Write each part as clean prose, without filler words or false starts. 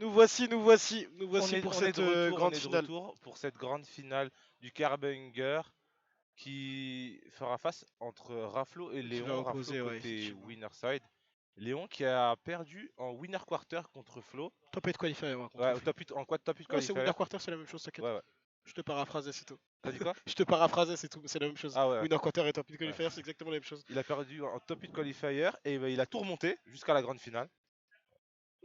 Nous voici pour On est cette de retour, grande finale. pour cette grande finale du Carbanger qui fera face entre Raflo et Qui va Léon. Raflo opposer, ouais, côté effectivement. winner side. Léon qui a perdu en winner quarter contre Flo. Top 8 qualifier ouais, Ouais, contre Flo. en quoi top 8 Ouais, c'est qualifier. Winner Quarter, c'est la même chose, t'inquiète. Ouais, ouais. Je te paraphrasais, c'est tout. T'as dit quoi? Je te paraphrasais, c'est tout, mais c'est la même chose. Ah ouais, Winner Quarter et Top 8 ouais. qualifier, c'est exactement la même chose. Il a perdu en top 8 qualifier et il a tout remonté jusqu'à la grande finale.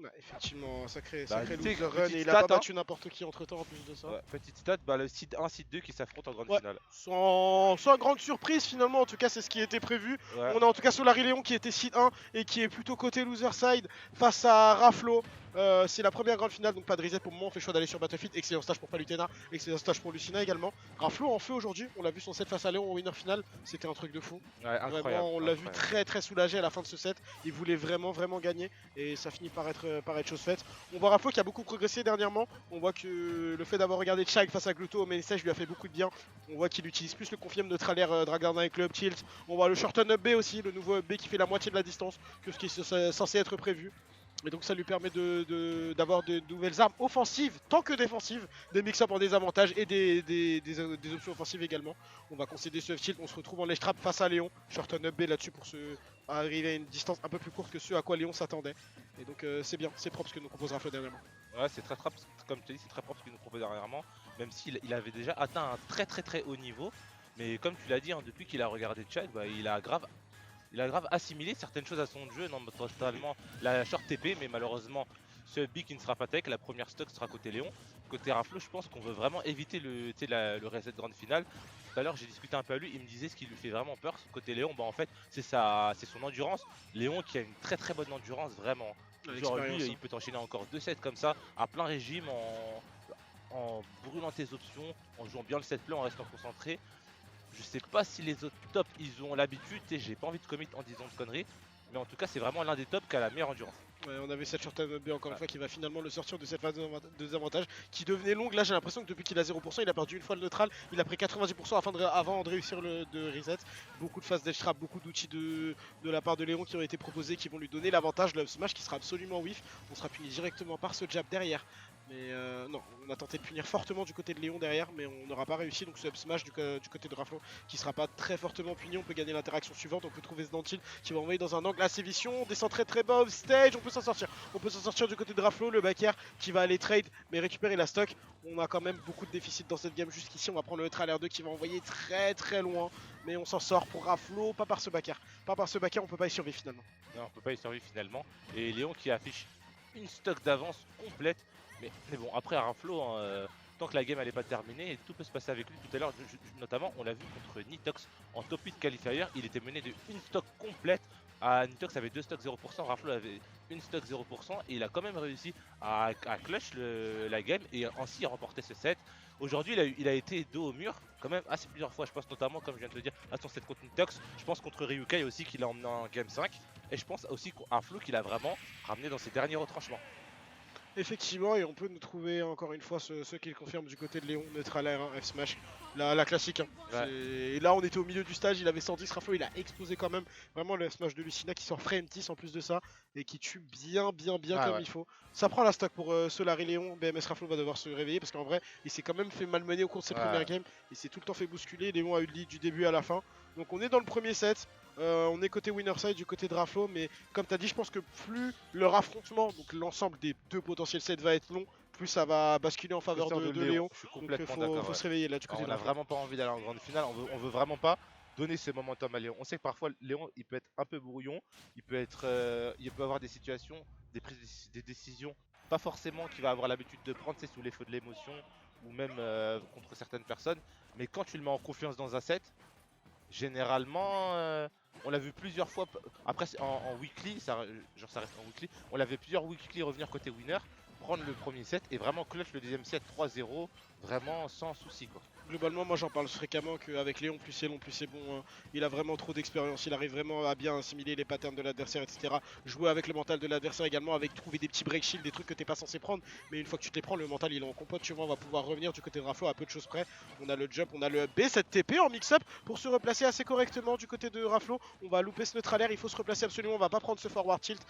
Ouais, effectivement, sacré Bah, loser run petite et il a stat, pas hein. battu n'importe qui entre temps en plus de ça. Ouais, petite stat, bah, le seed 1, seed 2 qui s'affrontent en grande Ouais, finale. sans grande surprise finalement, en tout cas c'est ce qui était prévu. Ouais, On a en tout cas Solari Léon qui était seed 1 et qui est plutôt côté loser side face à Raflo. C'est la première grande finale, donc pas de reset pour le moment, on fait le choix d'aller sur Battlefield. Excellent stage pour Palutena, excellent stage pour Lucina également. Raflo en feu aujourd'hui, on l'a vu son set face à Léon en winner finale, c'était un truc de fou. ouais, incroyable. Vraiment, on l'a vu très soulagé à la fin de ce set. Il voulait vraiment gagner et ça finit par être chose faite. On voit Raflo qui a beaucoup progressé dernièrement. On voit que le fait d'avoir regardé Chag face à Gluto au main stage lui a fait beaucoup de bien. On voit qu'il utilise plus le confirm neutralaire Dragarna avec le up tilt. On voit le shorten up B aussi, le nouveau up B qui fait la moitié de la distance que ce qui est censé être prévu. Et donc ça lui permet d'avoir de nouvelles armes offensives, tant que défensives, des mix-up en désavantage et des options offensives également. On va concéder ce F-Tilt, on se retrouve en ledge trap face à Léon. Shorten up B là-dessus pour arriver à une distance un peu plus courte que ce à quoi Léon s'attendait. Et donc c'est bien, c'est propre ce que nous propose Raflo dernièrement. Ouais, c'est très propre, comme tu as dit, c'est très propre ce qu'il nous propose dernièrement, même s'il avait déjà atteint un très haut niveau. Mais comme tu l'as dit, hein, depuis qu'il a regardé Chad, bah, il a grave assimilé certaines choses à son jeu, non totalement la short TP, mais malheureusement ce B qui ne sera pas tech, la première stock sera côté Léon. Côté Raflo, je pense qu'on veut vraiment éviter le reset grande finale. Tout à l'heure j'ai discuté un peu à lui, il me disait ce qui lui fait vraiment peur côté Léon, bah en fait c'est son endurance. Léon qui a une très bonne endurance vraiment. Genre lui il peut t'enchaîner encore 2 sets comme ça, à plein régime, en brûlant tes options, en jouant bien le set play, en restant concentré. Je sais pas si les autres tops ils ont l'habitude, j'ai pas envie de commit en disant de conneries, mais en tout cas c'est vraiment l'un des tops qui a la meilleure endurance. Ouais, on avait cette short B encore une fois qui va finalement le sortir de cette phase de désavantage qui devenait longue. Là j'ai l'impression que depuis qu'il a 0%, il a perdu une fois le neutral, il a pris 90% avant de réussir de reset. Beaucoup de phases d'edge trap, beaucoup d'outils de la part de Léon qui ont été proposés, qui vont lui donner l'avantage. Le smash qui sera absolument whiff, on sera puni directement par ce jab derrière. Mais non, on a tenté de punir fortement du côté de Léon derrière, mais on n'aura pas réussi. Donc ce up smash du côté de Raflo qui sera pas très fortement puni. On peut gagner l'interaction suivante, on peut trouver ce Dantil qui va envoyer dans un angle assez vicieux. On descend très bas off stage, on peut s'en sortir. On peut s'en sortir du côté de Raflo, le backer qui va aller trade mais récupérer la stock. On a quand même beaucoup de déficit dans cette game jusqu'ici. On va prendre le neutral R2 qui va envoyer très loin. Mais on s'en sort pour Raflo, pas par ce backer. Pas par ce backer, on peut pas y survivre finalement. Non, on peut pas y survivre finalement. Et Léon qui affiche une stock d'avance complète. Mais bon, après Raflo, hein, tant que la game elle est pas terminée, tout peut se passer avec lui. Tout à l'heure, notamment, on l'a vu contre Nitox en top 8 qualifier. Il était mené de une stock complète. Nitox avait 2 stocks 0%, Raflo avait une stock 0% et il a quand même réussi à clutch la game et ainsi remporter ce set. Aujourd'hui, il a été dos au mur quand même assez plusieurs fois. Je pense notamment, comme je viens de le dire, à son set contre Nitox. Je pense contre Ryukai aussi qu'il a emmené en game 5. Et je pense aussi à Flo qu'il a vraiment ramené dans ses derniers retranchements. Effectivement, et on peut nous trouver encore une fois ce qui le confirme du côté de Léon, neutral R1, F smash, la classique. Hein. Ouais. Et là on était au milieu du stage, il avait 110, Raflo il a explosé quand même. Vraiment le F smash de Lucina qui sort frame 10 en plus de ça, et qui tue bien comme il faut. Ça prend la stock pour Solari Léon, BMS Raflo va devoir se réveiller parce qu'en vrai il s'est quand même fait malmener au cours de ses premières games. Il s'est tout le temps fait bousculer, Léon a eu le lead du début à la fin. Donc on est dans le premier set. On est côté winner side du côté de Raflo, mais comme tu as dit, je pense que plus leur affrontement, donc l'ensemble des deux potentiels sets va être long, plus ça va basculer en faveur de Léon. Je suis Donc complètement il d'accord. faut se réveiller là du côté de On a Raflo. vraiment pas envie d'aller en grande finale, on veut vraiment pas donner ce momentum à Léon. On sait que parfois Léon il peut être un peu brouillon, il peut avoir des situations, des décisions pas forcément qu'il va avoir l'habitude de prendre, c'est sous les feux de l'émotion ou même contre certaines personnes. Mais quand tu le mets en confiance dans un set, généralement, on l'a vu plusieurs fois. Après, en weekly, ça reste en weekly. On l'avait plusieurs weekly revenir côté winner, prendre le premier set et vraiment clutch le deuxième set 3-0, vraiment sans souci quoi. Globalement, moi j'en parle fréquemment qu'avec Léon, plus c'est long, plus c'est bon. Hein. Il a vraiment trop d'expérience, il arrive vraiment à bien assimiler les patterns de l'adversaire, etc. Jouer avec le mental de l'adversaire également, avec trouver des petits break shield, des trucs que t'es pas censé prendre. Mais une fois que tu te les prends, le mental il est en compote, tu vois, on va pouvoir revenir du côté de Raflo à peu de choses près. On a le jump, on a le B, cette TP en mix-up pour se replacer assez correctement du côté de Raflo. On va louper ce neutral air, il faut se replacer absolument, on va pas prendre ce forward tilt.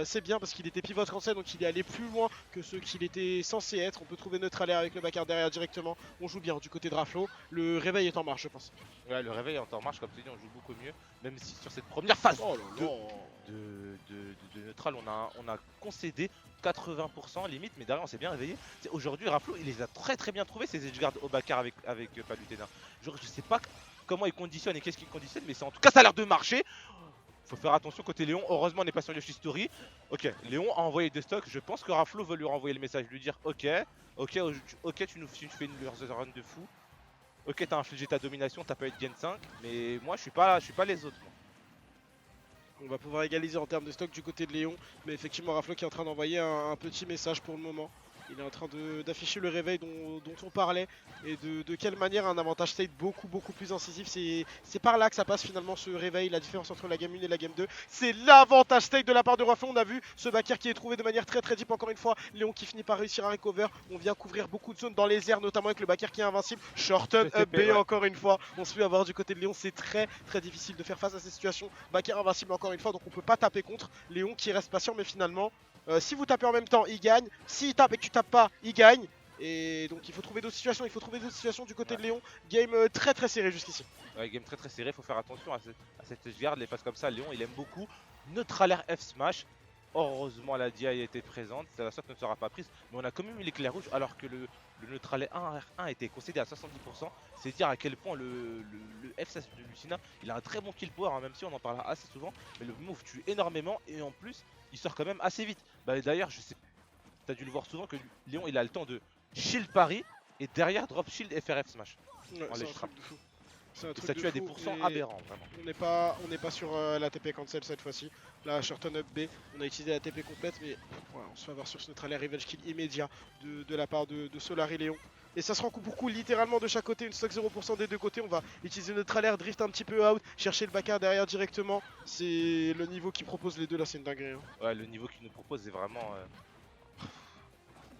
C'est bien parce qu'il était pivot cancel, donc il est allé plus loin que ce qu'il était censé être. On peut trouver neutral air avec le backer derrière directement. On joue bien du côté de Raflo. Le réveil est en marche, je pense. Ouais, le réveil est en marche, comme tu dis, on joue beaucoup mieux. Même si sur cette première phase Oh là là. de neutral, on a concédé 80% limite, mais derrière on s'est bien réveillé. Aujourd'hui, Raflo, il les a très bien trouvés, ces edgeguards au backer avec Palutena. Genre, je sais pas comment il conditionne et qu'est-ce qu'il conditionne, mais en tout cas, ça a l'air de marcher. Faut faire attention côté Léon. Heureusement, on n'est pas sur Yoshi Story. Ok, Léon a envoyé des stocks. Je pense que Raflo veut lui renvoyer le message, lui dire ok, tu fais une run de fou. Ok, t'as infligé ta domination, t'as pas eu de gain 5, mais moi je suis pas les autres. Moi. On va pouvoir égaliser en termes de stock du côté de Léon, mais effectivement Raflo qui est en train d'envoyer un petit message pour le moment. Il est en train d'afficher le réveil dont on parlait et de quelle manière un avantage state beaucoup plus incisif. C'est par là que ça passe finalement ce réveil, la différence entre la game 1 et la game 2. C'est l'avantage state de la part de Raflo. On a vu ce backer qui est trouvé de manière très deep encore une fois. Léon qui finit par réussir à recover. On vient couvrir beaucoup de zones dans les airs, notamment avec le backer qui est invincible. Shorten up B ouais. Encore une fois. On se fait avoir du côté de Léon. C'est très difficile de faire face à ces situations. Backer invincible encore une fois, donc on peut pas taper contre. Léon qui reste patient, mais finalement... si vous tapez en même temps, il gagne. S'il tape et que tu tapes pas, il gagne. Et donc il faut trouver d'autres situations. Du côté de Léon. Game très serré jusqu'ici. Ouais, game très serré, il faut faire attention à cette edgeguard. Les phases comme ça, Léon il aime beaucoup. Neutral air F smash. Heureusement la DI était présente, la sorte ne sera pas prise. Mais on a quand même eu l'éclair rouge alors que le neutral air 1 était concédé à 70%. C'est dire à quel point le F16 de Lucina, il a un très bon kill power, hein, même si on en parle assez souvent. Mais le move tue énormément et en plus il sort quand même assez vite. Bah d'ailleurs je sais, t'as dû le voir souvent que Léon il a le temps de shield parry et derrière drop shield FRF smash. Ouais, c'est un truc de fou. Ça tue à des pourcents aberrants vraiment. On n'est pas sur la TP cancel cette fois-ci. Là, shorten up B, on a utilisé la TP complète, mais voilà, on se fait avoir sur ce neutral air revenge kill immédiat de la part de Solar et Léon. Et ça se rend coup pour coup littéralement de chaque côté, une stock 0% des deux côtés. On va utiliser notre air, drift un petit peu out, chercher le backer derrière directement. C'est le niveau qui propose les deux là, c'est une dinguerie. Hein. Ouais, le niveau qu'il nous propose est vraiment...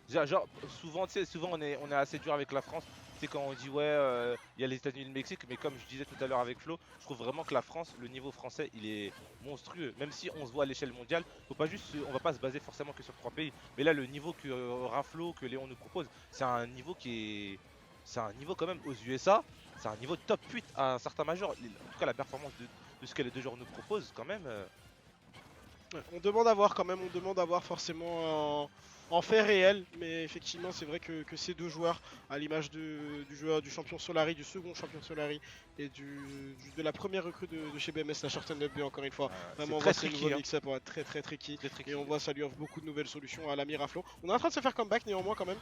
Genre, souvent on est assez dur avec la France. C'est quand on dit ouais, il y a les États-Unis et le Mexique, mais comme je disais tout à l'heure avec Flo, je trouve vraiment que la France, le niveau français, il est monstrueux. Même si on se voit à l'échelle mondiale, on va pas se baser forcément que sur 3 pays. Mais là, le niveau que Raflo, que Léon nous propose, c'est un niveau c'est un niveau quand même aux USA, c'est un niveau top 8 à un certain major. En tout cas, la performance de ce que les deux joueurs nous proposent, quand même. Ouais, on demande à voir quand même, on demande à voir forcément en fait réel, mais effectivement c'est vrai que ces deux joueurs, à l'image du champion Solari, du second champion Solari et de la première recrue de chez BMS, la Shorten Up B encore une fois, vraiment on voit ces nouveaux mix-up, ouais, très tricky, et on voit ça lui offre beaucoup de nouvelles solutions à l'ami Raflo. On est en train de se faire comeback néanmoins quand même,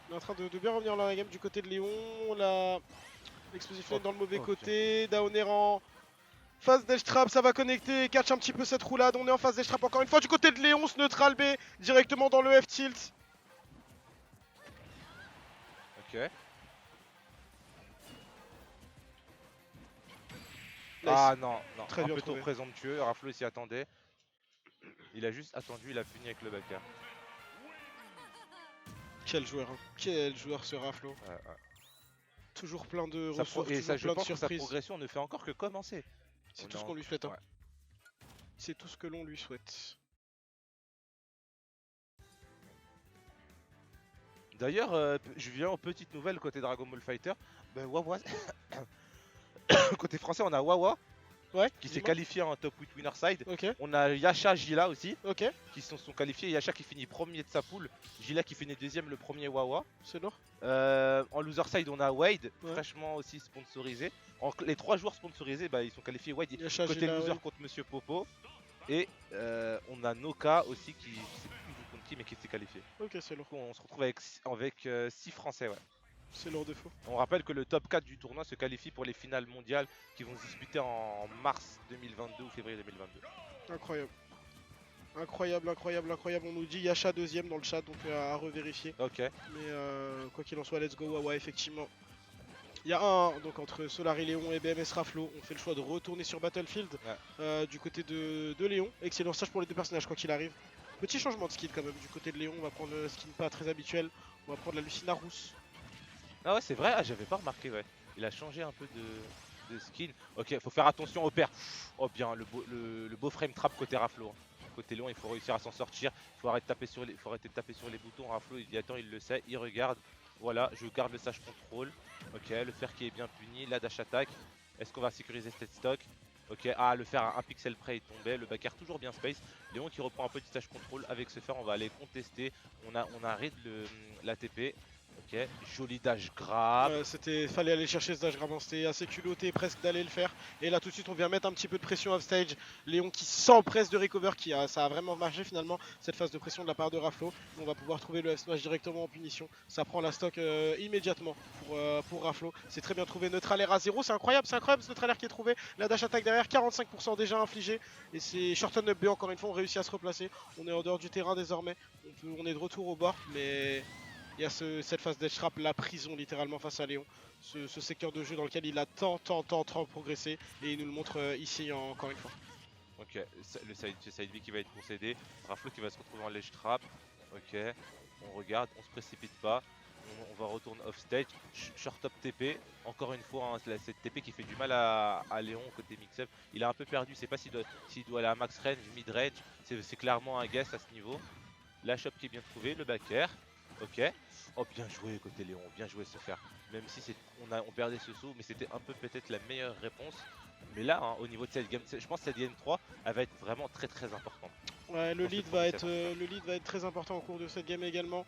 on est en train de bien revenir dans la game du côté de Léon, l'explosive lane dans le mauvais côté, Downer en... Phase d'edge trap, ça va connecter, catch un petit peu cette roulade, on est en phase d'edge trap encore une fois du côté de Léon, ce neutral B directement dans le F tilt. Ok. Nice. Ah non, très un bien peu trouvé. trop présomptueux, Raflo s'y attendait. Il a juste attendu, il a fini avec le backer. Quel joueur ce Raflo. Ouais. Toujours plein de ressources, toujours plein de surprises. Que sa progression ne fait encore que commencer. C'est tout ce qu'on lui souhaite. Hein. Ouais. C'est tout ce que l'on lui souhaite. D'ailleurs, je viens aux petites nouvelles côté Dragon Ball Fighter. Ben Wawa. Côté français, on a Wawa. Ouais, qui s'est qualifié en top 8 winner side. Okay. On a Yasha, Gila aussi. Okay. Qui sont qualifiés. Yasha qui finit premier de sa poule. Gila qui finit deuxième, le premier Wawa. C'est lourd. En loser side, on a Wade, fraîchement aussi sponsorisé. Les 3 joueurs sponsorisés, bah, ils sont qualifiés. Wade Yasha, côté Gila, loser contre Monsieur Popo. Et on a Noka aussi qui, je sais plus contre qui, mais qui s'est qualifié. Ok, c'est lourd. On se retrouve avec 6 Français, ouais. C'est lourd de fou. On rappelle que le top 4 du tournoi se qualifie pour les finales mondiales qui vont se disputer en mars 2022 ou février 2022. Incroyable. On nous dit Yasha deuxième dans le chat, donc à revérifier. Ok. Mais quoi qu'il en soit, let's go Wawa, effectivement. Il y a un donc entre Solari Léon et BMS Raflo. On fait le choix de retourner sur Battlefield du côté de Léon. Excellent stage pour les deux personnages quoi qu'il arrive. Petit changement de skin quand même. Du côté de Léon, on va prendre le skin pas très habituel. On va prendre la Lucina rousse. Ah ouais, c'est vrai, ah, j'avais pas remarqué, ouais. Il a changé un peu de skin. Ok, faut faire attention au père. Oh bien, le beau frame trap côté Raflo. Hein. Côté Léon, il faut réussir à s'en sortir. Faut arrêter de taper sur les boutons. Raflo, il y attend, il le sait, il regarde. Voilà, je garde le sage contrôle. Ok, le fer qui est bien puni, la dash attack. Est-ce qu'on va sécuriser cette stock? Ok, ah, le fer à un pixel près il tombait, le backer toujours bien space. Léon qui reprend un petit stage contrôle avec ce fer, on va aller contester. On a raid la TP. Ok, joli dash grab. Fallait aller chercher ce dash grab, c'était assez culotté presque d'aller le faire. Et là tout de suite on vient mettre un petit peu de pression off stage. Léon qui s'empresse de recover, ça a vraiment marché finalement cette phase de pression de la part de Raflo. On va pouvoir trouver le F-smash directement en punition. Ça prend la stock immédiatement pour Raflo. C'est très bien trouvé, neutral air à 0, c'est incroyable ce neutral air qui est trouvé. La dash attack derrière, 45% déjà infligé. Et c'est shorten up B encore une fois, on réussit à se replacer. On est en dehors du terrain désormais, on est de retour au bord mais... Il y a cette phase d'edge trap, la prison littéralement face à Léon. Ce secteur de jeu dans lequel il a tant progressé et il nous le montre ici encore une fois. Ok, le side B qui va être concédé. Raflo qui va se retrouver en ledge trap. Ok, on regarde, on se précipite pas. On va retourner off stage. Short top TP. Encore une fois, hein, cette TP qui fait du mal à Léon côté mix-up. Il a un peu perdu, c'est pas s'il doit aller à max range, mid range. C'est clairement un guess à ce niveau. La shop qui est bien trouvée, le back air. Ok. Oh bien joué côté Léon, bien joué ce faire. Même si on perdait ce saut, mais c'était un peu peut-être la meilleure réponse. Mais là, hein, au niveau de cette game, je pense que cette game 3, elle va être vraiment très importante. Ouais, le lead va être très important au cours de cette game également.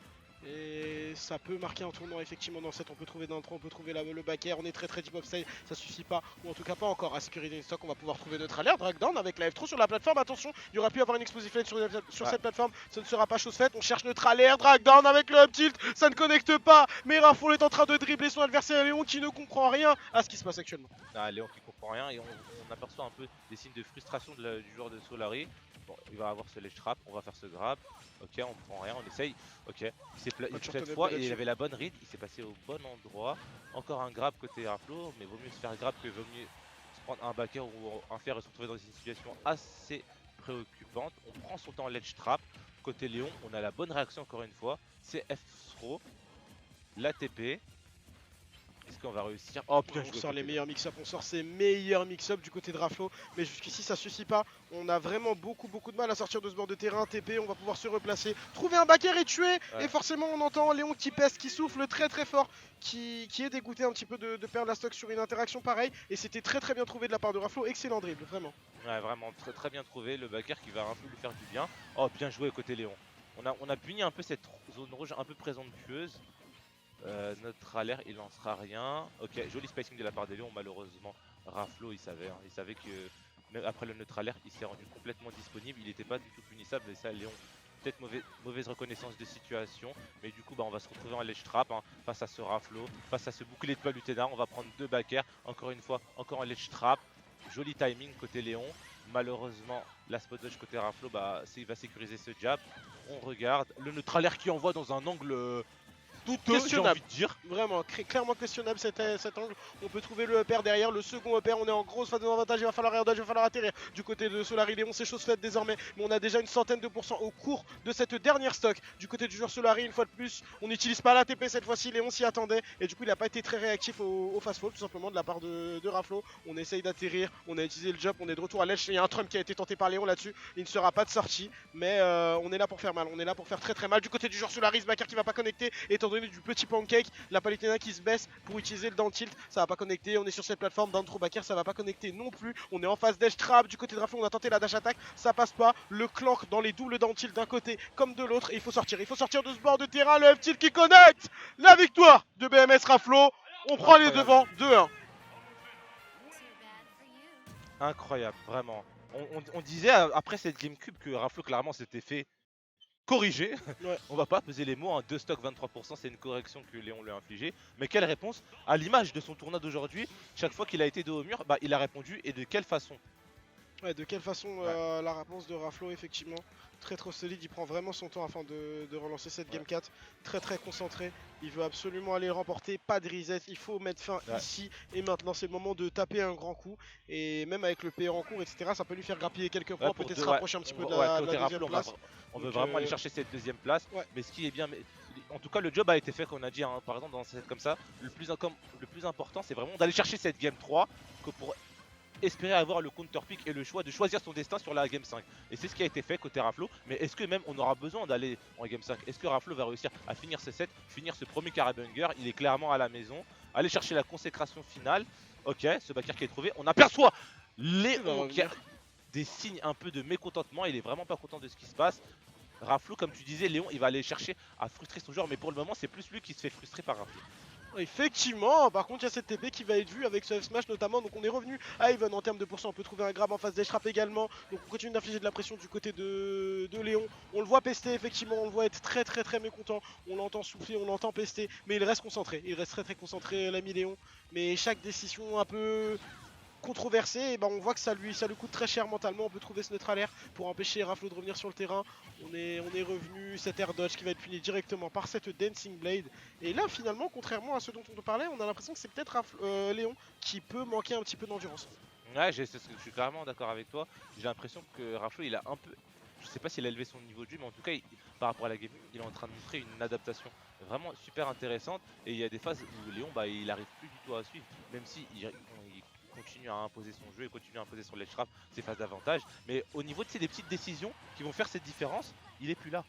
Et ça peut marquer un tournant effectivement dans cette, on peut trouver dans le 3, on peut trouver le back air, on est très deep upside, ça suffit pas, ou en tout cas pas encore à sécuriser une stock, on va pouvoir trouver notre alerte, drag down avec la F3 sur la plateforme, attention, il y aura pu avoir une explosive lane sur cette plateforme, ce ne sera pas chose faite, on cherche notre alerte, drag down avec le up tilt, ça ne connecte pas, mais Raflo est en train de dribbler son adversaire Léon qui ne comprend rien à ce qui se passe actuellement. Ah, Léon qui comprend rien et on aperçoit un peu des signes de frustration du joueur de Solari. Bon, il va avoir ce ledge trap, on va faire ce grab. Ok, on prend rien, on essaye. Ok, cette fois il avait la bonne read, il s'est passé au bon endroit. Encore un grab côté Raflo, mais vaut mieux se faire grab que vaut mieux se prendre un backer ou un fer et se retrouver dans une situation assez préoccupante. On prend son temps ledge trap. Côté Léon, on a la bonne réaction encore une fois. C'est F-throw, la TP. Est-ce qu'on va réussir? Oh bien on sort les meilleurs mix-up, on sort ses meilleurs mix-up du côté de Raflo, mais jusqu'ici ça suffit pas. On a vraiment beaucoup de mal à sortir de ce bord de terrain. TP, on va pouvoir se replacer, trouver un backer et tuer. Ouais. Et forcément on entend Léon qui pèse, qui souffle très fort, qui est dégoûté un petit peu de perdre la stock sur une interaction pareille. Et c'était très bien trouvé de la part de Raflo, excellent dribble, vraiment. Ouais, vraiment très bien trouvé, le backer qui va un peu lui faire du bien. Oh bien joué côté Léon. On a puni un peu cette zone rouge un peu présomptueuse. Notre alerte il lancera rien. Ok, joli spacing de la part des Léons. Malheureusement, Raflo il savait que même après le neutre alerte il s'est rendu complètement disponible. Il n'était pas du tout punissable. Et ça, Léon, peut-être mauvaise reconnaissance de situation. Mais du coup, on va se retrouver en ledge trap hein, face à ce Raflo, face à ce bouclier de Palutena. On va prendre deux backers. Encore une fois, encore en ledge trap. Joli timing côté Léon. Malheureusement, la spot dodge côté Raflo, il va sécuriser ce jab. On regarde le neutre alerte qui envoie dans un angle. Questionnable, dire. Vraiment, clairement questionnable cet angle. On peut trouver le upper derrière, le second upper, on est en grosse phase d'avantage, il va falloir air dodge, il va falloir atterrir. Du côté de Solari Léon, c'est chose faite désormais, mais on a déjà une centaine de pourcents au cours de cette dernière stock. Du côté du joueur Solari, une fois de plus, on n'utilise pas la TP cette fois-ci, Léon s'y attendait, et du coup il n'a pas été très réactif au fast fall, tout simplement de la part de Raflo. On essaye d'atterrir, on a utilisé le jump, on est de retour à l'edge, il y a un trump qui a été tenté par Léon là-dessus, il ne sera pas de sortie, mais on est là pour faire mal, on est là pour faire très mal. Du côté du joueur Solari, backer qui va pas connecter, étant donné du petit pancake. La Palutena qui se baisse pour utiliser le down tilt, ça va pas connecter, on est sur cette plateforme, down throw backer ça va pas connecter non plus, on est en phase d'edge trap, du côté de Raflo on a tenté la dash attack, ça passe pas, le clank dans les doubles down tilt d'un côté comme de l'autre, et il faut sortir de ce bord de terrain, le F-tilt qui connecte, la victoire de BMS Raflo, on prend les devants, 2-1. Incroyable, vraiment. On disait après cette GameCube que Raflo clairement s'était fait corriger, ouais. On va pas peser les mots, hein. 2 stocks 23%, c'est une correction que Léon lui a infligée. Mais quelle réponse? À l'image de son tournoi d'aujourd'hui, chaque fois qu'il a été dos au mur, il a répondu, et de quelle façon? Ouais, de quelle façon la réponse de Raflo, effectivement, très trop solide, il prend vraiment son temps afin de relancer cette game 4, très concentré, il veut absolument aller le remporter, pas de reset, il faut mettre fin ici et maintenant, c'est le moment de taper un grand coup, et même avec le PR en cours, etc., ça peut lui faire grappiller quelques points, peut-être se rapprocher un petit peu de la côté deuxième Raflo, place. on veut vraiment aller chercher cette deuxième place, mais ce qui est bien, en tout cas le job a été fait, comme on a dit, hein, par exemple dans un set comme ça, le plus important c'est vraiment d'aller chercher cette game 3, que pour espérer avoir le counter pick et le choix de choisir son destin sur la game 5. Et c'est ce qui a été fait côté Raflo. Mais est-ce que même on aura besoin d'aller en game 5? Est-ce que Raflo va réussir à finir ce set, finir ce premier carré banger? Il est clairement à la maison. Aller chercher la consécration finale. Ok, ce backer qui est trouvé. On aperçoit Léon qui a des signes un peu de mécontentement. Il est vraiment pas content de ce qui se passe. Raflo, comme tu disais, Léon, il va aller chercher à frustrer son joueur. Mais pour le moment, c'est plus lui qui se fait frustrer par Raflo. Effectivement, par contre il y a cette TP qui va être vue avec ce F-Smash notamment, donc on est revenu à even en termes de pourcent, on peut trouver un grab en face des Shrap également, donc on continue d'infliger de la pression du côté de Léon, on le voit pester effectivement, on le voit être très mécontent, on l'entend souffler, on l'entend pester, mais il reste concentré, il reste très concentré l'ami Léon, mais chaque décision un peu controversé, et ben on voit que ça lui coûte très cher mentalement. On peut trouver ce neutral air pour empêcher Raflo de revenir sur le terrain. On est revenu, cet air dodge qui va être puni directement par cette Dancing Blade. Et là finalement, contrairement à ce dont on parlait, on a l'impression que c'est peut-être Léon qui peut manquer un petit peu d'endurance. Ouais, je suis carrément d'accord avec toi. J'ai l'impression que Raflo il a un peu... Je sais pas s'il a élevé son niveau de jeu, mais en tout cas, par rapport à la game, il est en train de montrer une adaptation vraiment super intéressante. Et il y a des phases où Léon, bah, il arrive plus du tout à suivre, même si il continue à imposer son jeu et continue à imposer sur les traps ses phases d'avantage. Mais au niveau de des petites décisions qui vont faire cette différence, il est plus là.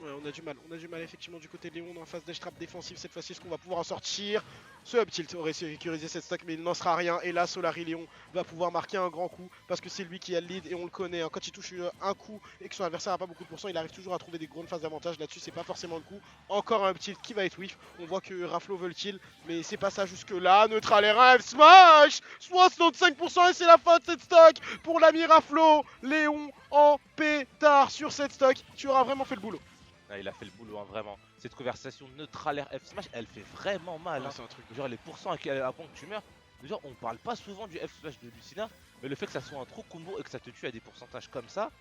Ouais, on a du mal effectivement du côté de Léon en face d'Edge-Trap défensive cette fois-ci. Est-ce qu'on va pouvoir en sortir? Ce up tilt aurait sécurisé cette stack, mais il n'en sera rien. Et là, Solari Léon va pouvoir marquer un grand coup parce que c'est lui qui a le lead et on le connaît. Hein. Quand il touche un coup et que son adversaire n'a pas beaucoup de pourcents, il arrive toujours à trouver des grandes phases d'avantage. Là-dessus, c'est pas forcément le coup. Encore un up tilt qui va être whiff. On voit que Raflo veut le kill, mais c'est pas ça jusque-là. Neutral RF smash 65% et c'est la fin de cette stock pour l'ami Raflo. Léon en pétard sur cette stock. Tu auras vraiment fait le boulot. Ah, il a fait le boulot, hein, vraiment. Cette conversation neutrale F Smash, elle fait vraiment mal. Ouais, hein. c'est un truc. Genre les pourcents à point que tu meurs. Genre, on parle pas souvent du F Smash de Lucina, mais le fait que ça soit un trop combo et que ça te tue à des pourcentages comme ça,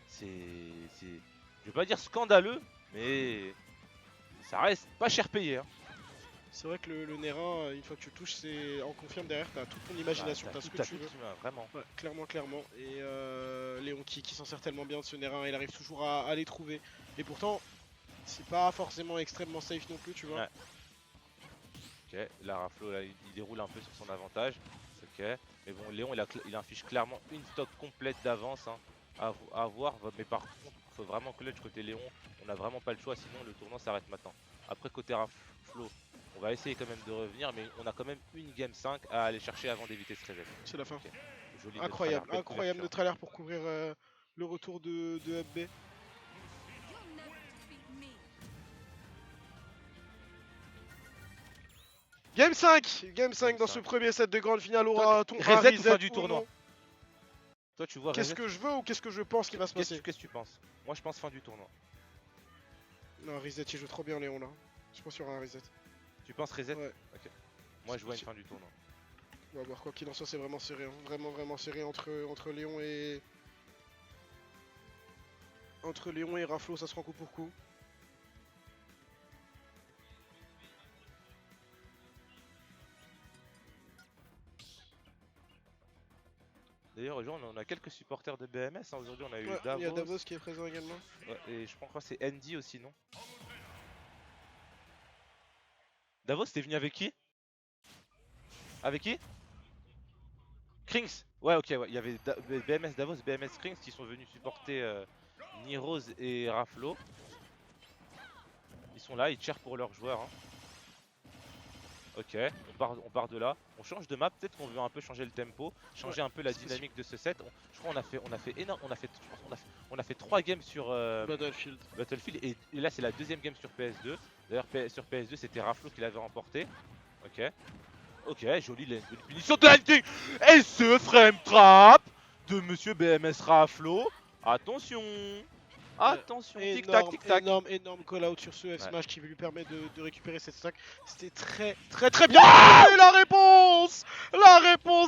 c'est. Je vais pas dire scandaleux, mais ça reste pas cher payé. Hein. C'est vrai que le Nérin, une fois que tu le touches, c'est en confirme derrière, t'as toute ton imagination, t'as ce que tu veux. Vraiment. Ouais, clairement. Et Léon qui s'en sert tellement bien de ce Nérin, il arrive toujours à les trouver. Et pourtant, c'est pas forcément extrêmement safe non plus, tu vois. Ouais. Ok, là Raflo, là, il déroule un peu sur son avantage. Ok, mais bon, Léon, il affiche clairement une stock complète d'avance hein, à voir. Mais par contre, il faut vraiment clutch côté Léon. On n'a vraiment pas le choix, sinon le tournoi s'arrête maintenant. Après, côté Raflo, on va essayer quand même de revenir, mais on a quand même une game 5 à aller chercher avant d'éviter ce reset. C'est la fin. Okay. Joli Incroyable neutre alert pour couvrir le retour de UpB. Game 5 dans ce premier set de grande finale aura ton reset ou fin du tournoi. Toi tu vois qu'est-ce que je veux ou qu'est-ce que je pense qu'il va se passer? Qu'est-ce que tu penses? Moi je pense fin du tournoi. Non, reset il joue trop bien Léon là. Je pense qu'il y aura un reset. Tu penses reset? Ouais. Ok. Moi je vois une fin du tournoi. On va voir, quoi qu'il en soit, c'est vraiment serré. Hein. Vraiment serré entre Léon et. Entre Léon et Raflo, ça se rend coup pour coup. D'ailleurs, aujourd'hui, on a quelques supporters de BMS. Hein. Aujourd'hui, on a eu Davos. Il y a Davos qui est présent également. Ouais, et je crois que c'est Andy aussi, non? Davos, t'es venu avec qui? Avec qui? Krings. Ouais, ok, ouais. Il y avait BMS Davos, BMS Krings qui sont venus supporter Niroz et Raflo. Ils sont là, ils cheerent pour leurs joueurs. Hein. Ok, on part de là. On change de map, peut-être qu'on veut un peu changer le tempo, changer un peu la dynamique de ce set. Je crois on a fait énorme, on a fait 3 games sur Battlefield et là c'est la deuxième game sur PS2. D'ailleurs sur PS2 c'était Raflo qui l'avait remporté. Ok, jolie punition de Lightning. Et ce frame trap de monsieur BMS Raflo. Attention. Attention, tic tac, tic tac. Énorme call out sur ce F Ouais. smash qui lui permet de récupérer cette stack. C'était très bien. Et la réponse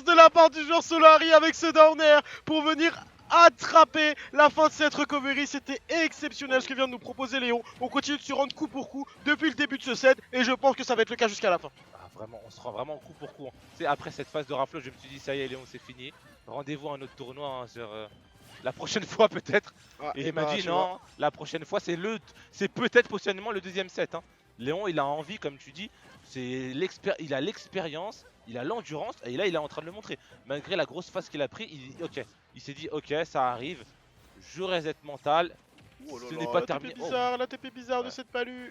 de la part du joueur Solari avec ce down air pour venir attraper la fin de cette recovery. C'était exceptionnel ce que vient de nous proposer Léon. On continue de se rendre coup pour coup depuis le début de ce set et je pense que ça va être le cas jusqu'à la fin. Ah, vraiment, on se rend vraiment coup pour coup. Tu sais, après cette phase de Raflo, je me suis dit, ça y est, Léon, c'est fini. Rendez-vous à un autre tournoi hein, sur la prochaine fois peut-être. Ah, Et il m'a dit tu vois. non, la prochaine fois c'est peut-être possiblement le deuxième set. Hein. Léon, il a envie, comme tu dis, il a l'expérience, il a l'endurance et là il est en train de le montrer. Malgré la grosse phase qu'il a pris, il s'est dit ok, ça arrive, je reset mental. Oh là Ce là, n'est pas la terminé. TP bizarre, la TP bizarre de Ouais. cette palue.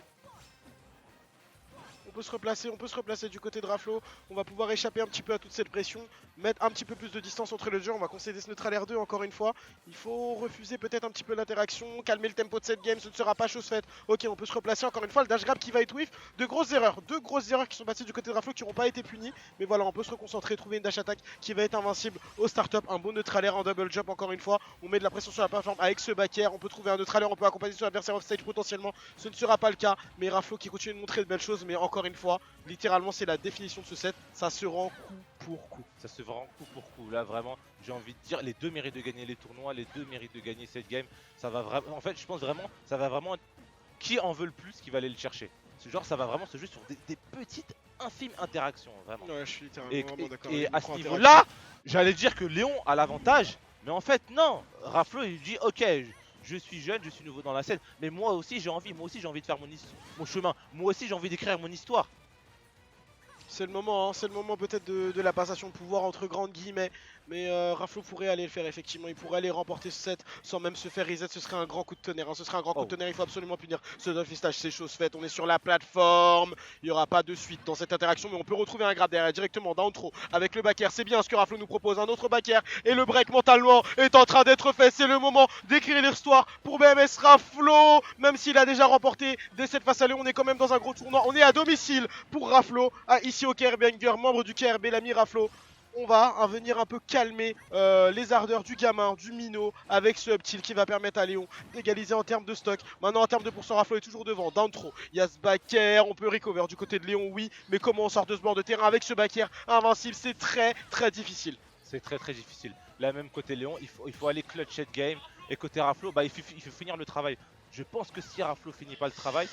On peut se replacer du côté de Raflo. On va pouvoir échapper un petit peu à toute cette pression, mettre un petit peu plus de distance entre les deux. On va concéder ce neutral R2 encore une fois. Il faut refuser peut-être un petit peu l'interaction, calmer le tempo de cette game, ce ne sera pas chose faite. Ok, on peut se replacer encore une fois. Le dash grab qui va être whiff. Deux grosses erreurs qui sont passées du côté de Raflo qui n'auront pas été punies. Mais voilà, on peut se reconcentrer, trouver une dash attack qui va être invincible au start-up. Un beau neutral R en double jump encore une fois. On met de la pression sur la plateforme avec ce back air. On peut trouver un neutral R, on peut accompagner son adversaire off stage potentiellement. Ce ne sera pas le cas. Mais Raflo qui continue de montrer de belles choses. Mais encore une fois, littéralement, c'est la définition de ce set. Ça se rend coup pour coup. Ça se vend coup pour coup. Là, vraiment, j'ai envie de dire, les deux méritent de gagner les tournois, les deux méritent de gagner cette game. Ça va vraiment. En fait, je pense vraiment, ça va vraiment. Qui en veut le plus, qui va aller le chercher. Ce genre, ça va vraiment se jouer sur des petites, infimes interactions, vraiment. Ouais, je suis littéralement vraiment d'accord. Et avec à le ce point niveau-là, j'allais dire que Léon a l'avantage, mais en fait, non. Raflo, il dit, ok. Je suis jeune, je suis nouveau dans la scène, mais moi aussi j'ai envie de faire mon chemin. Moi aussi j'ai envie d'écrire mon histoire. c'est le moment peut-être de la passation de pouvoir entre grandes guillemets. Mais Raflo pourrait aller le faire effectivement, il pourrait aller remporter ce set sans même se faire reset, ce serait un grand coup de tonnerre. Ce serait un grand coup de tonnerre, il faut absolument punir ce Dolphistage, c'est chose faite. On est sur la plateforme, il n'y aura pas de suite dans cette interaction, mais on peut retrouver un grab derrière directement down throw avec le back air. C'est bien ce que Raflo nous propose, un autre back air. Et le break mentalement est en train d'être fait, c'est le moment d'écrire l'histoire pour BMS Raflo. Même s'il a déjà remporté des sets face à lui, on est quand même dans un gros tournoi, on est à domicile pour Raflo, ici au KR Banger, membre du KRB, l'ami Raflo. On va venir un peu calmer les ardeurs du gamin, du minot, avec ce up tilt qui va permettre à Léon d'égaliser en termes de stock. Maintenant en termes de pourcent, Raflo est toujours devant, down throw. Il y a ce back air, on peut recover du côté de Léon, oui, mais comment on sort de ce bord de terrain avec ce back air invincible, c'est très difficile. C'est très difficile. Là même côté Léon, il faut aller clutch cette game. Et côté Raflo, bah, il faut finir le travail. Je pense que si Raflo finit pas le travail,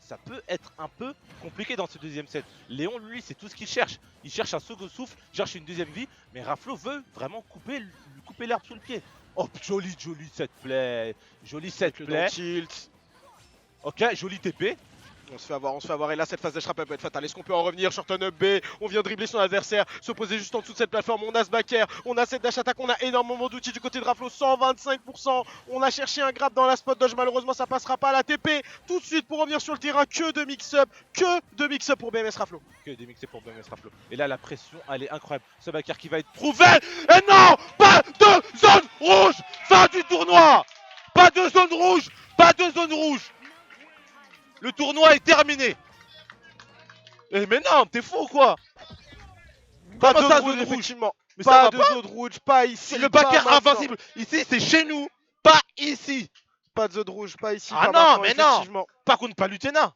ça peut être un peu compliqué dans ce deuxième set. Léon, lui, c'est tout ce qu'il cherche. Il cherche un second souffle, il cherche une deuxième vie. Mais Raflo veut vraiment lui couper l'herbe sous le pied. Oh, joli set play. Joli set play. Tilt. Ok, joli TP. On se fait avoir et là cette phase de shrap peut être fatale. Est-ce qu'on peut en revenir? Shorten up B, on vient dribbler son adversaire, se poser juste en dessous de cette plateforme. On a ce back air, on a cette dash attack, on a énormément d'outils du côté de Raflo, 125%. On a cherché un grab dans la spot dodge, malheureusement ça passera pas à la TP. Tout de suite pour revenir sur le terrain, que de mix-up pour BMS Raflo. Que de mixer pour BMS Raflo. Et là la pression elle est incroyable. Ce back air qui va être prouvé. Et non, pas de zone rouge. Fin du tournoi. Pas de zone rouge. Pas de zone rouge. Le tournoi est terminé. Eh mais non, t'es fou ou quoi? Pas de Comment ça, zone rouge, zone rouge? effectivement. Mais Pas de zone rouge, pas ici. Le back air pas maintenant. invincible. Ici c'est chez nous, pas ici. Pas de zone rouge, pas ici. Ah pas non, maintenant, mais non. effectivement. Par contre pas Lutena.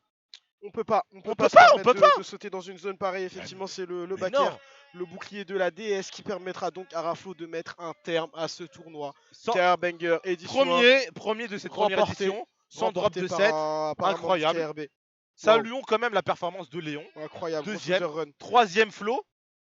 On peut pas On se permettre peut pas. de sauter dans une zone pareille. Effectivement, c'est le Mais back non. air, le bouclier de la DS qui permettra donc à Raflo de mettre un terme à ce tournoi. Sans- KR Banger édition 1, Premier de cette première remporté- édition, sans drop remporté de par 7. apparemment incroyable. du KRB. Saluons quand même la performance de Léon. Incroyable, Deuxième. grosse loser run. Troisième flow.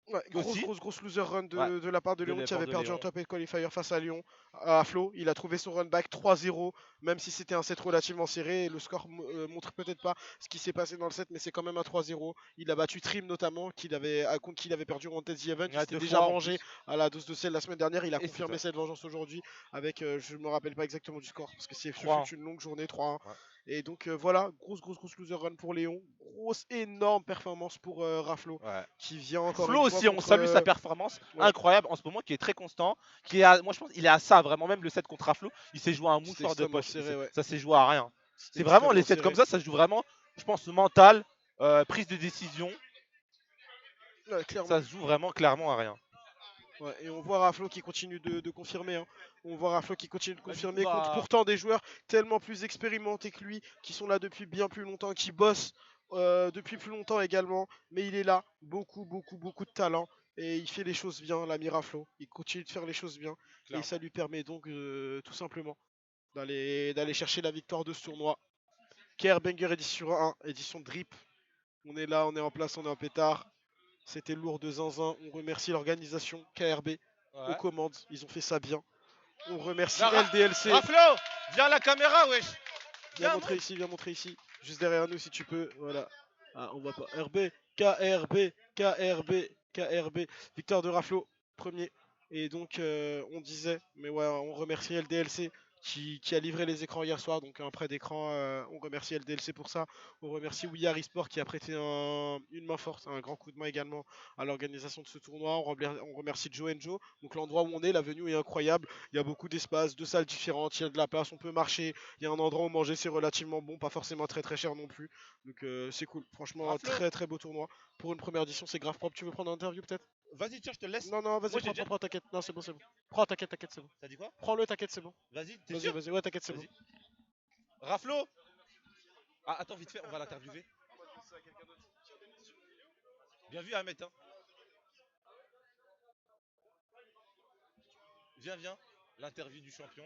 Ouais, aussi. grosse loser run de, Ouais. de la part de De Léon la qui part avait de perdu Léon. en top 8 qualifier face à Lyon. À Flo, il a trouvé son run back 3-0, même si c'était un set relativement serré. Le score montre peut-être pas ce qui s'est passé dans le set, mais c'est quand même un 3-0. Il a battu Trim notamment, contre qui il avait perdu en Test Event. Il Ouais, s'était 2 déjà fois en vengé plus. à la dose de sel la semaine dernière. Il a Et c'est confirmé ça. cette vengeance aujourd'hui avec, je me rappelle pas exactement du score, parce que c'est 3-1. une longue journée, 3-1. Ouais. Et donc voilà, grosse loser run pour Léon. Grosse, énorme performance pour Raflo, Ouais. qui vient encore Flo une fois aussi, on contre, salue sa performance ouais. incroyable en ce moment, qui est très constant. Moi, je pense qu'il est à ça, vraiment. Même le set contre Aflo, il s'est joué à un C'était mouchoir de extrêmement poche. serré, ouais. Ça s'est joué à rien. C'est C'était vraiment les sets extrêmement comme ça se joue vraiment, je pense, mental, prise de décision. Ouais, clairement. Ça se joue vraiment clairement à rien. Ouais, et on voit Raflo qui continue de confirmer. Hein. On voit Raflo qui continue de Bah, du coup, confirmer contre pourtant des joueurs tellement plus expérimentés que lui, qui sont là depuis bien plus longtemps, qui bossent depuis plus longtemps également. Mais il est là, beaucoup, beaucoup, beaucoup de talent. Et il fait les choses bien, l'ami Raflo. Il continue de faire les choses bien. Et ça clairement. lui permet donc tout simplement d'aller chercher la victoire de ce tournoi. KR Banger édition 1, édition Drip. On est là, on est en place, on est en pétard. C'était lourd de zinzin. On remercie l'organisation KRB aux Ouais. commandes. Ils ont fait ça bien. On remercie Non, LDLC. Raflo, viens à la caméra, wesh. Viens Viens, montrer ici, viens montrer ici. Juste derrière nous si tu peux. Voilà. Ah, on voit pas. RB, KRB, KRB, KRB. Victoire de Raflo, premier. Et donc, on disait, mais ouais, on remercie LDLC qui a livré les écrans hier soir. Donc, un prêt d'écran, on remercie LDLC pour ça. On remercie We Are Esport qui a prêté une main forte, un grand coup de main également à l'organisation de ce tournoi. On remercie Joe Joe. Donc, l'endroit où on est, la venue est incroyable. Il y a beaucoup d'espace, deux salles différentes, il y a de la place, on peut marcher. Il y a un endroit où manger, c'est relativement bon, pas forcément très très cher non plus. Donc, c'est cool. Franchement, Raflo, très très beau tournoi. Pour une première édition, c'est grave propre. Tu veux prendre une interview peut-être? vas-y, tiens, je te laisse. Non, non, vas-y, Moi, j'ai déjà. prends, t'inquiète. Non, c'est bon, c'est bon. Prends, t'inquiète, c'est bon. T'as dit quoi? Prends-le, t'inquiète, c'est bon. Vas-y, t'es Vas-y, sûr? vas-y, ouais, t'inquiète, c'est bon. Vas-y. Raflo. Ah, attends, vite fait, on va l'interviewer. Bien vu, Ahmed. Hein. Viens, viens. L'interview du champion.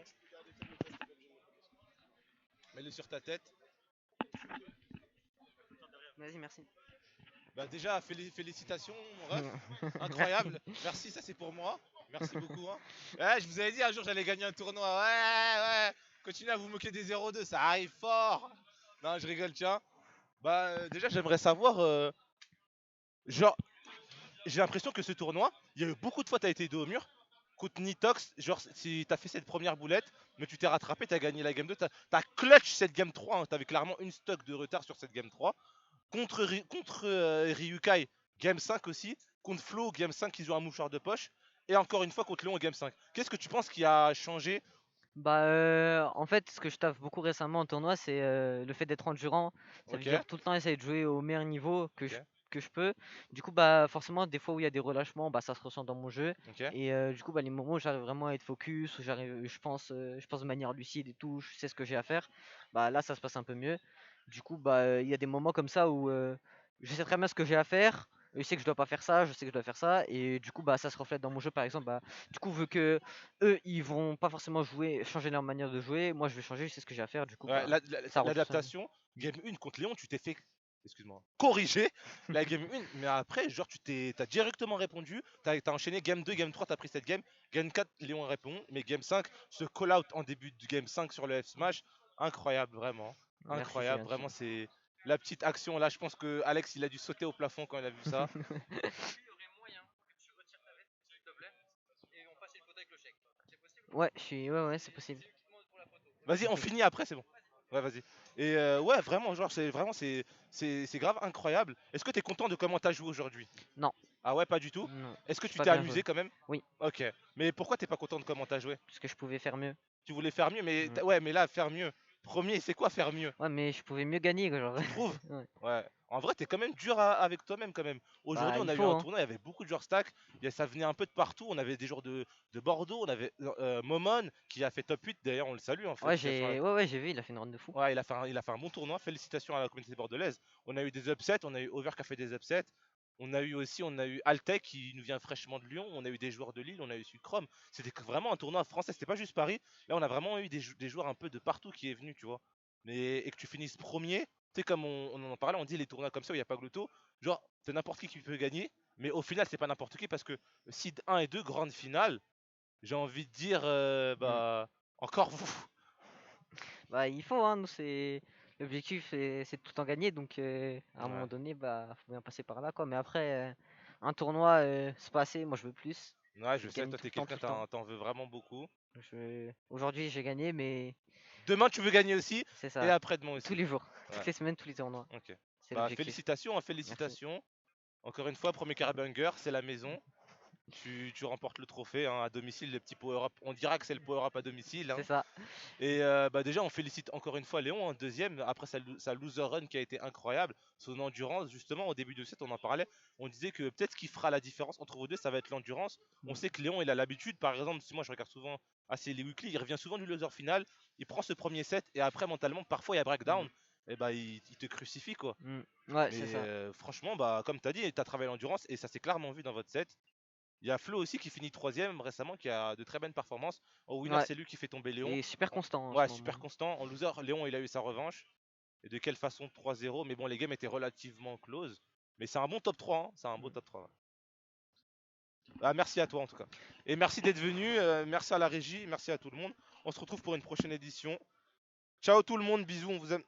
Mets-le sur ta tête. Vas-y, merci. Bah déjà, félicitations, mon ref. Incroyable. Merci, ça c'est pour moi. Merci beaucoup. Hein. Ouais, je vous avais dit un jour j'allais gagner un tournoi. Ouais. Continuez à vous moquer des 0-2, ça arrive fort. Non, je rigole, tiens. Bah déjà, j'aimerais savoir. Genre, j'ai l'impression que ce tournoi, il y a eu beaucoup de fois t'as été dos au mur. Contre Nitox, genre si t'as fait cette première boulette, mais tu t'es rattrapé, t'as gagné la game 2, t'as clutch cette game 3, hein, t'avais clairement une stock de retard sur cette game 3. Contre Ryukai, game 5 aussi. Contre Flo, game 5, ils ont un mouchoir de poche. Et encore une fois contre Léon, game 5. Qu'est-ce que tu penses qui a changé? Bah, en fait, ce que je taffe beaucoup récemment en tournoi, c'est le fait d'être endurant. Ça veut Ok, dire tout le temps essayer de jouer au meilleur niveau ok, que je peux. Du coup, bah, forcément, des fois où il y a des relâchements, bah, ça se ressent dans mon jeu. ok. Et du coup, bah, les moments où j'arrive vraiment à être focus, où je pense de manière lucide et tout, je sais ce que j'ai à faire, bah là, ça se passe un peu mieux. Du coup, bah, il y a des moments comme ça où je sais très bien ce que j'ai à faire. Je sais que je dois pas faire ça, je sais que je dois faire ça, et du coup, bah, ça se reflète dans mon jeu, par exemple. Bah, du coup, vu que eux, ils vont pas forcément changer leur manière de jouer. Moi, je vais changer, je sais ce que j'ai à faire. Du coup, Ouais, bah, ça roule tout seul. l'adaptation, game 1 contre Léon, tu t'es fait, excuse-moi, corriger la game 1, mais après, genre, t'as directement répondu, t'as enchaîné game 2, game 3, t'as pris cette game, game 4, Léon répond, mais game 5, ce call-out en début de game 5 sur le F-Smash, incroyable, vraiment, Merci, c'est incroyable, gentil. vraiment, c'est la petite action, là, je pense que Alex, il a dû sauter au plafond quand il a vu ça. Ouais, ouais, c'est possible. Vas-y, on Ok. finit après, c'est bon. Ouais, vas-y. Et ouais, vraiment, genre, c'est grave incroyable. Est-ce que t'es content de comment t'as joué aujourd'hui? Non, Ah ouais, pas du tout. non, Est-ce que j'ai tu pas t'es bien joué. amusé quand même? Oui, Ok. Mais pourquoi t'es pas content de comment t'as joué? parce que je pouvais faire mieux. Tu voulais faire mieux, mais Mm. ouais, mais là, faire mieux. Premier, c'est quoi faire mieux? Ouais, mais je pouvais mieux gagner, quoi, genre. Tu trouves? Ouais. Ouais. En vrai, t'es quand même dur avec toi-même quand même. Aujourd'hui, Bah, on il a eu faut, un hein. tournoi, il y avait beaucoup de joueurs stack. Ça venait un peu de partout. On avait des joueurs de Bordeaux. On avait Momon qui a fait top 8. D'ailleurs, on le salue. En Ouais, félicitations j'ai vu, il a fait une run de fou. Ouais, il a fait un bon tournoi. Félicitations à la communauté bordelaise. On a eu des upsets, on a eu Over qui a fait des upsets. On a eu Altec qui nous vient fraîchement de Lyon. On a eu des joueurs de Lille, on a eu Sucrom. C'était vraiment un tournoi français, c'était pas juste Paris. Là, on a vraiment eu des joueurs un peu de partout qui est venu, tu vois. Et que tu finisses premier, tu sais, comme on en parlait, on dit les tournois comme ça où il n'y a pas Gluto. Genre, c'est n'importe qui peut gagner. Mais au final, c'est pas n'importe qui parce que Seed 1 et 2, grande finale, j'ai envie de dire, Mm. bah, encore vous. Bah, il faut, hein. Nous, l'objectif, c'est de tout en gagner. Donc, à un moment Ouais. donné, bah, faut bien passer par là, quoi. Mais après, un tournoi, c'est pas assez. Moi, je veux plus. Ouais, Je je veux sais, gagner toi, tout t'es le temps, tout quelqu'un, le temps. t'en veux vraiment beaucoup. Aujourd'hui, j'ai gagné, mais Demain, tu veux gagner aussi, c'est et ça. après-demain Tous aussi. les jours, Ouais, toutes les semaines, tous les tournois. ok. C'est Bah, l'objectif. félicitations, hein, Merci. félicitations. Encore une fois, premier Carabanger, c'est la maison. Tu remportes le trophée hein, à domicile, les petits power-up. On dira que c'est le power-up à domicile. Hein. C'est ça. Et bah déjà, on félicite encore une fois Léon en deuxième, après sa loser run qui a été incroyable. Son endurance, justement, au début de set, on en parlait. On disait que peut-être ce qui fera la différence entre vous deux, ça va être l'endurance. On sait que Léon, il a l'habitude, par exemple, si moi je regarde souvent assez les weekly, il revient souvent du loser final, il prend ce premier set, et après, mentalement, parfois il y a breakdown, et bah il te crucifie quoi. Ouais, Mais c'est ça. franchement, bah comme tu as dit, tu as travaillé l'endurance, et ça s'est clairement vu dans votre set. Il y a Flo aussi qui finit troisième récemment, qui a de très bonnes performances. En winner, Ouais. c'est lui qui fait tomber Léon. Et super constant en Ouais, ce super moment. constant. En loser, Léon, il a eu sa revanche. Et de quelle façon? 3-0. Mais bon, les games étaient relativement close. Mais c'est un bon top 3. Hein. C'est un beau top 3. Ah, merci à toi en tout cas. Et merci d'être venu. Merci à la régie. Merci à tout le monde. On se retrouve pour une prochaine édition. Ciao tout le monde. Bisous. On vous aime.